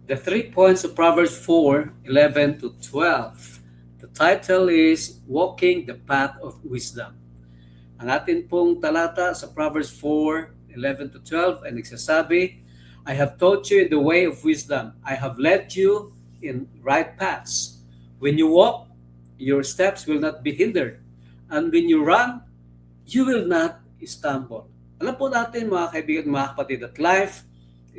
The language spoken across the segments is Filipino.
the 3 points of Proverbs 4:11 to 12. The title is Walking the Path of Wisdom. Ang atin pong talata sa Proverbs 4:11 to 12 ay nagsasabi, I have taught you in the way of wisdom. I have led you in right paths. When you walk, your steps will not be hindered. And when you run, you will not stumble. Alam po natin mga kaibigan, mga kapatid, that life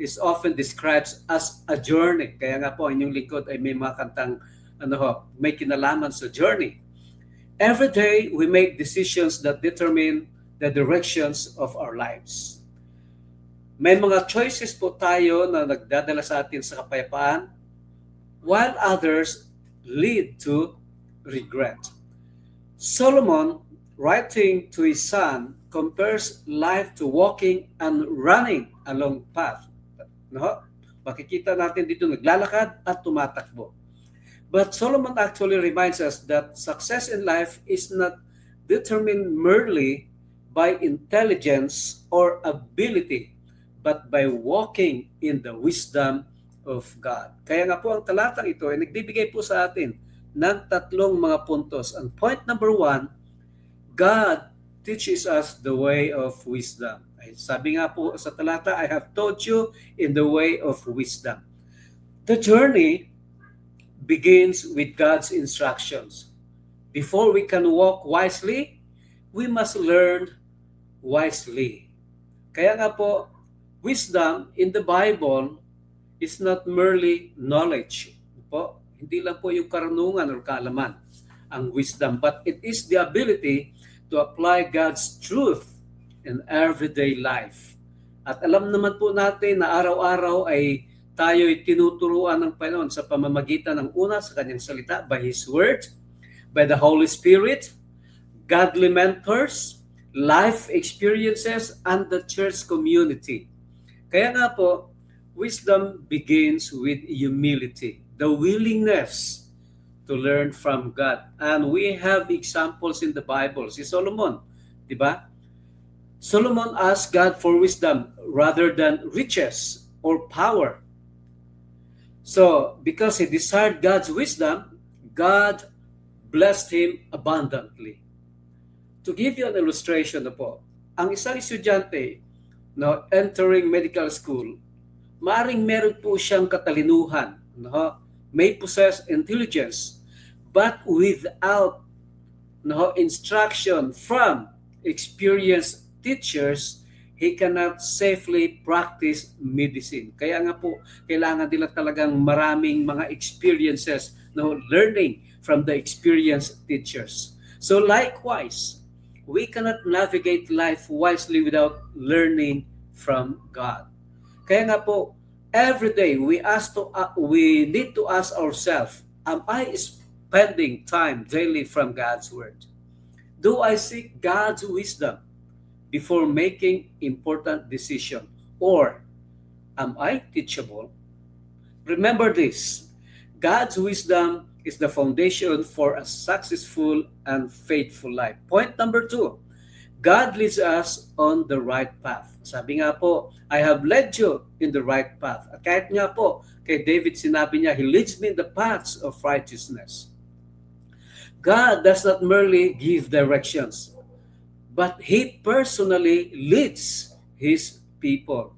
is often described as a journey. Kaya nga po, inyong lingkod ay may mga kantang may kinalaman sa journey. Every day, we make decisions that determine the directions of our lives. May mga choices po tayo na nagdadala sa atin sa kapayapaan, while others lead to regret. Solomon, writing to his son, compares life to walking and running along path. No? Makikita natin dito naglalakad at tumatakbo. But Solomon actually reminds us that success in life is not determined merely by intelligence or ability, but by walking in the wisdom of God. Kaya nga po ang talatang ito ay nagbibigay po sa atin ng tatlong mga puntos. And point number 1, God teaches us the way of wisdom. Sabi nga po sa talata, I have taught you in the way of wisdom. The journey begins with God's instructions. Before we can walk wisely, we must learn wisely. Kaya nga po, wisdom in the Bible is not merely knowledge. Po, hindi lang po yung karunungan o kaalaman ang wisdom, but it is the ability to apply God's truth in everyday life. At alam naman po natin na araw-araw ay tayo'y tinuturuan ng Panginoon sa pamamagitan ng una sa kanyang salita, by His Word, by the Holy Spirit, godly mentors, life experiences, and the church community. Kaya nga po, wisdom begins with humility, the willingness to learn from God. And we have examples in the Bible. Si Solomon, di ba? Solomon asked God for wisdom rather than riches or power. So, because he desired God's wisdom, God blessed him abundantly. To give you an illustration na po, ang isang estudyante entering medical school, maaring meron po siyang katalinuhan, may possess intelligence, but without instruction from experienced teachers, he cannot safely practice medicine. Kaya nga po, kailangan nila talagang maraming mga experiences, learning from the experienced teachers. So likewise, we cannot navigate life wisely without learning from God. Kaya nga po, every day we need to ask ourselves, am I spending time daily from God's Word? Do I seek God's wisdom before making important decision? Or am I teachable? Remember this, God's wisdom is the foundation for a successful and faithful life. Point number 2, God leads us on the right path. Sabi nga po, I have led you in the right path. At kahit nga po, kay David sinabi niya, He leads me in the paths of righteousness. God does not merely give directions, but He personally leads His people.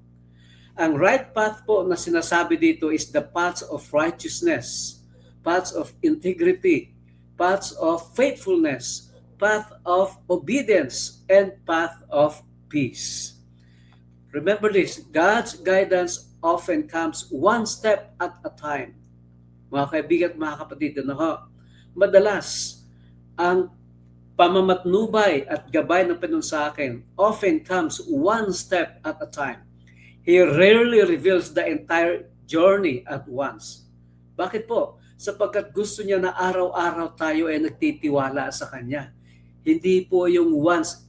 Ang right path po na sinasabi dito is the paths of righteousness, paths of integrity, paths of faithfulness, path of obedience, and path of peace. Remember this, God's guidance often comes one step at a time. Mga kaibigan at mga kapatid, madalas ang pamamatnubay at gabay ng Panginoon sa akin often comes one step at a time. He rarely reveals the entire journey at once. Bakit po? Sapagkat gusto niya na araw-araw tayo ay nagtitiwala sa Kanya. Hindi po yung once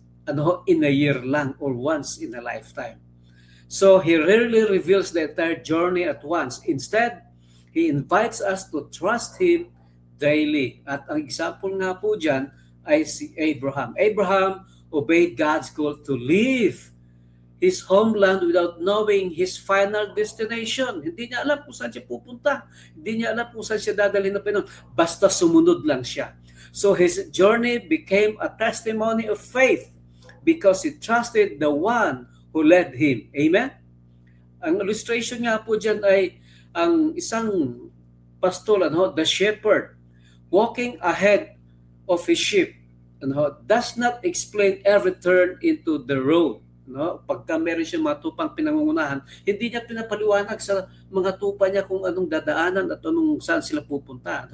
in a year lang or once in a lifetime. So He rarely reveals the entire journey at once. Instead, He invites us to trust Him daily. At ang example nga po dyan ay si Abraham. Abraham obeyed God's call to leave his homeland without knowing his final destination. Hindi niya alam kung saan siya pupunta. Hindi niya alam kung saan siya dadalhin ng Panginoon. Basta sumunod lang siya. So his journey became a testimony of faith because he trusted the one who led him. Amen? Ang illustration nga po dyan ay ang isang pastor, the shepherd, walking ahead of his sheep, does not explain every turn into the road. Pagka meron siya mga tupang pinangungunahan, hindi niya pinapaliwanag sa mga tupa niya kung anong dadaanan at saan sila pupunta.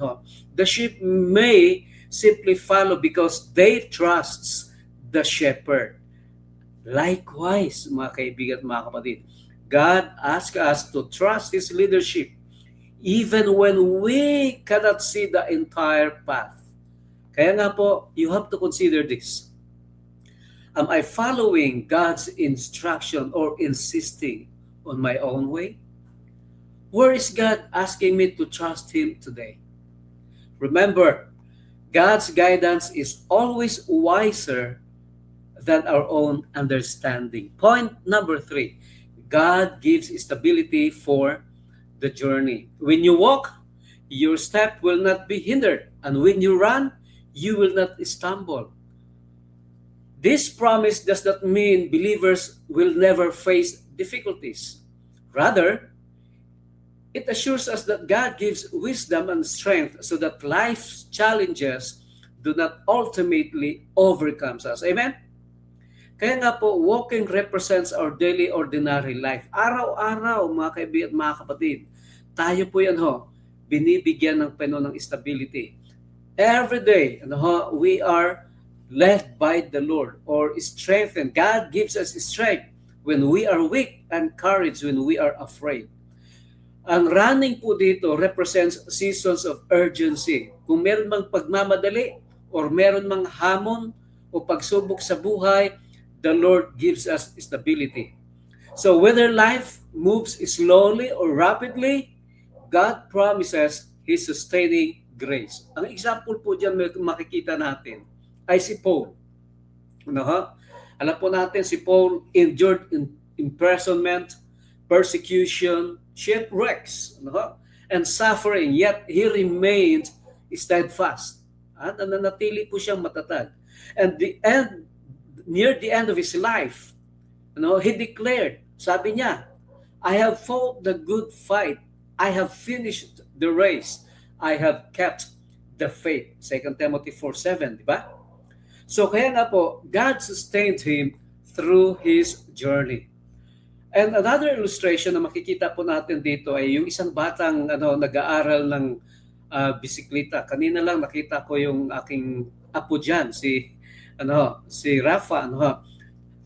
The sheep may simply follow because they trust the shepherd. Likewise, mga kaibigan at mga kapatid, God asks us to trust His leadership even when we cannot see the entire path. Kaya nga po, you have to consider this. Am I following God's instruction or insisting on my own way? Where is God asking me to trust Him today? Remember, God's guidance is always wiser than our own understanding. Point number 3, God gives stability for the journey. When you walk, your step will not be hindered. And when you run, you will not stumble. This promise does not mean believers will never face difficulties. Rather, it assures us that God gives wisdom and strength so that life's challenges do not ultimately overcome us. Amen? Kaya nga po, walking represents our daily ordinary life. Araw-araw, mga kaibigan at mga kapatid, tayo po yan binibigyan ng Panginoon ng stability. Every day, we are led by the Lord or strengthened. God gives us strength when we are weak and courage when we are afraid. Ang running po dito represents seasons of urgency. Kung meron mang pagmamadali or meron mang hamon o pagsubok sa buhay, the Lord gives us stability. So whether life moves slowly or rapidly, God promises His sustaining grace. Ang example po dyan makikita natin ay si Paul. Alam po natin si Paul endured imprisonment, persecution, shipwrecks, and suffering, yet he remained steadfast. At nanatili po siyang matatag. And near the end of his life, he declared, sabi niya, I have fought the good fight. I have finished the race. I have kept the faith. 2 Timothy 4:7, di ba? So kaya nga po, God sustained him through his journey. And another illustration na makikita po natin dito ay yung isang batang nag-aaral ng bisikleta. Kanina lang nakita ko yung aking apo dyan, si Rafa.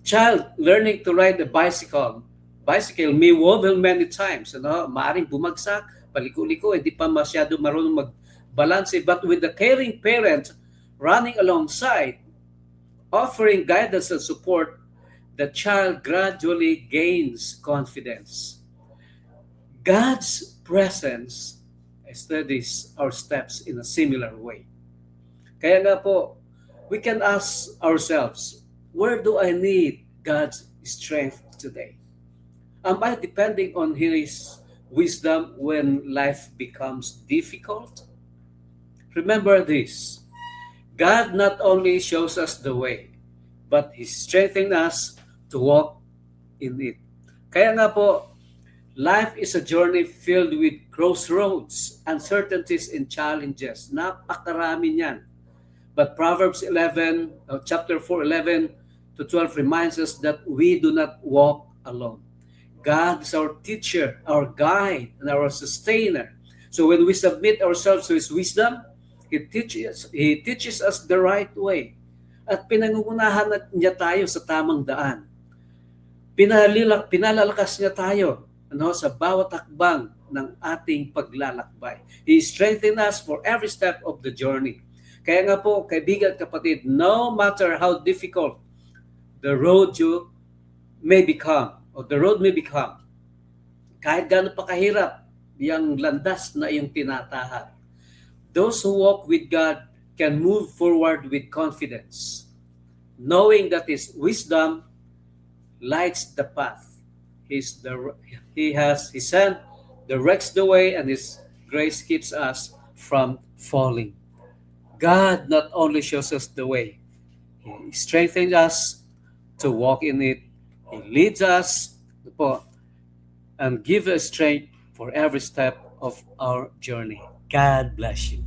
Child learning to ride a bicycle may wobble many times. Maaring bumagsak, paliko-liko, hindi pa masyado marunong mag-balance. But with the caring parent running alongside, offering guidance and support, the child gradually gains confidence. God's presence steadies our steps in a similar way. Kaya nga po, we can ask ourselves, where do I need God's strength today? Am I depending on His wisdom when life becomes difficult? Remember this. God not only shows us the way, but He strengthens us to walk in it. Kaya nga po, life is a journey filled with crossroads, uncertainties, and challenges. Napakarami niyan. But Proverbs chapter 4:11 to 12 reminds us that we do not walk alone. God is our teacher, our guide, and our sustainer. So when we submit ourselves to His wisdom, He teaches us the right way. At pinangungunahan niya tayo sa tamang daan. Pinalalakas niya tayo sa bawat hakbang ng ating paglalakbay. He strengthens us for every step of the journey. Kaya nga po, kaibigan at kapatid, no matter how difficult the road may become, kahit gaano pa kahirap yung landas na iyong tinatahak, those who walk with God can move forward with confidence, knowing that His wisdom lights the path. He has His hand directs the way, and His grace keeps us from falling. God not only shows us the way, He strengthens us to walk in it. He leads us po, and gives us strength for every step of our journey. God bless you.